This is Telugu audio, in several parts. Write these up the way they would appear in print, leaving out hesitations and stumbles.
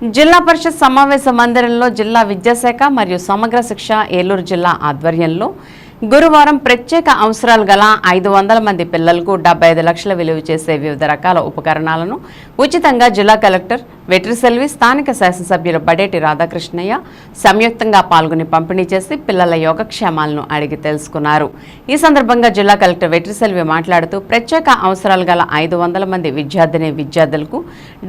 జిల్లా పరిషత్ సమావేశ మందిరంలో జిల్లా విద్యాశాఖ మరియు సమగ్ర శిక్ష ఏలూరు జిల్లా ఆధ్వర్యంలో గురువారం ప్రత్యేక అవసరాలు గల 500 మంది పిల్లలకు 75 లక్షల విలువ చేసే వివిధ రకాల ఉపకరణాలను ఉచితంగా జిల్లా కలెక్టర్ వెట్రిసెల్వి స్థానిక శాసనసభ్యులు బడేటి రాధాకృష్ణయ్య సంయుక్తంగా పాల్గొని పంపిణీ చేసి పిల్లల యోగక్షేమాలను అడిగి తెలుసుకున్నారు. ఈ సందర్భంగా జిల్లా కలెక్టర్ వెట్రిసెల్వి మాట్లాడుతూ ప్రత్యేక అవసరాలు గల 500 మంది విద్యార్థులకు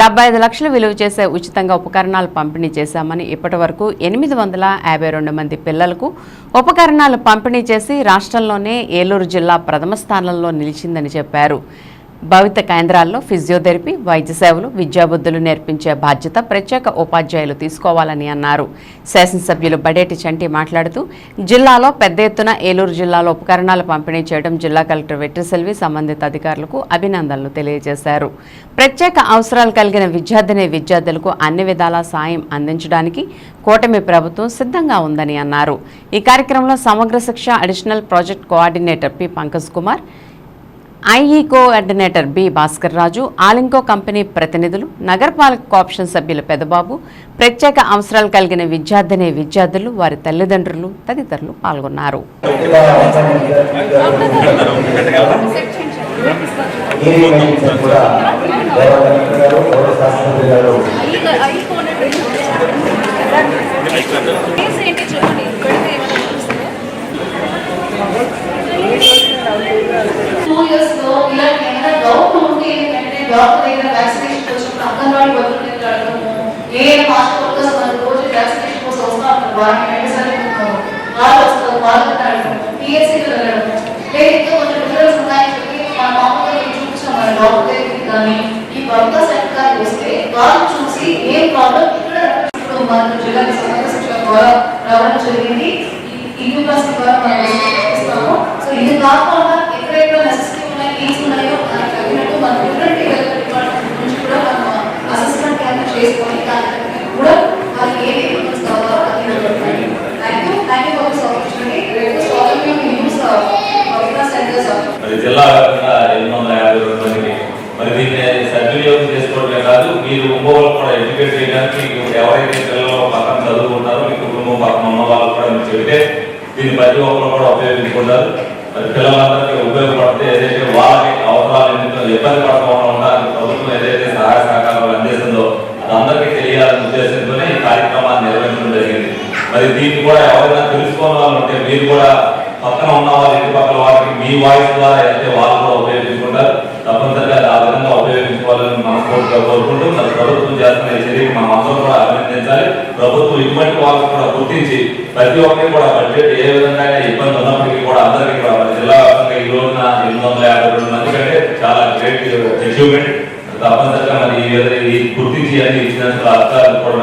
75 లక్షల విలువ చేసే ఉచితంగా ఉపకరణాలు పంపిణీ చేశామని ఇప్పటివరకు 852 మంది పిల్లలకు ఉపకరణాలు పంపిణీ చేసి రాష్ట్రంలోనే ఏలూరు జిల్లా ప్రథమ స్థానంలో నిలిచిందని చెప్పారు. భవిత కేంద్రాల్లో ఫిజియోథెరపీ, వైద్య సేవలు, విద్యాబుద్ధులు నేర్పించే బాధ్యత ప్రత్యేక ఉపాధ్యాయులు తీసుకోవాలని అన్నారు. శాసనసభ్యులు బడేటి చంటి మాట్లాడుతూ జిల్లాలో పెద్ద ఎత్తున ఏలూరు జిల్లాలో ఉపకరణాలు పంపిణీ చేయడం జిల్లా కలెక్టర్ వెట్రిసెల్వి సంబంధిత అధికారులకు అభినందనలు తెలియజేశారు. ప్రత్యేక అవసరాలు కలిగిన విద్యార్థులకు అన్ని విధాలా సాయం అందించడానికి కూటమి ప్రభుత్వం సిద్ధంగా ఉందని అన్నారు. ఈ కార్యక్రమంలో Samagra Shiksha additional project coordinator P Pankaj Kumar, IE coordinator B Bhaskar Raju, ALIMCO company ప్రతినిధులు, నగరపాలక కోఆప్షన్ సభ్యులు పెదబాబు, ప్రత్యేక అవసరాలు కలిగిన విద్యార్థులు, వారి తల్లిదండ్రులు తదితరులు పాల్గొన్నారు. జిల్లా వ్యాప్తంగా 852 మందికి మరి దీన్ని సద్వినియోగం చేసుకోవడమే కాదు, మీరు ఇంకోళ్ళు కూడా ఎడ్యుకేట్ చేయడానికి ఎవరైతే పిల్లలు పక్కన చదువుకుంటారో మీ కుటుంబం పక్కన ఉన్న వాళ్ళు కూడా మీరు చెబితే దీన్ని ప్రతి ఒక్కరు కూడా ఉపయోగించుకుంటారు. మరి పిల్లలందరికీ ఉపయోగపడితే ఏదైతే వాళ్ళకి అవసరాలు ఇబ్బంది పడకుండా ఉండడానికి ప్రభుత్వం ఏదైతే సహాయ సహకారాలు అందిస్తుందో అది అందరికీ తెలియాలనే ఉద్దేశంతోనే ఈ కార్యక్రమాన్ని నిర్వహించడం జరిగింది. మరి దీన్ని కూడా ఎవరైనా తెలుసుకోని వాళ్ళు ఉంటే మీరు కూడా పక్కన ఉన్న వాళ్ళు ఇంటి పక్కల వాళ్ళకి మీ వాయిస్ ద్వారా అయితే వాళ్ళు కూడా ఉపయోగించుకుంటారు. తప్పనిసరిగా ఆ విధంగా ఉపయోగించుకోవాలని మనస్ఫూర్తిగా కోరుకుంటూ మరి ప్రభుత్వం చేస్తున్న ఈ చర్యకి మనం అందరం కూడా అభినందించాలి. ప్రభుత్వం ఇటువంటి వాళ్ళకి కూడా గుర్తించి ప్రతి ఒక్కరికి కూడా బడ్జెట్ ఏ విధంగా ఇబ్బంది ఉన్నప్పటికీ కూడా అందరికీ కూడా జిల్లా వ్యాప్తంగా ఈ రోజున 852 మంది కంటే చాలా గ్రేట్ అచీవ్మెంట్. తప్పనిసరిగా మరి ఈ గుర్తించి అన్ని ఇచ్చినందుకు అధికారులు కూడా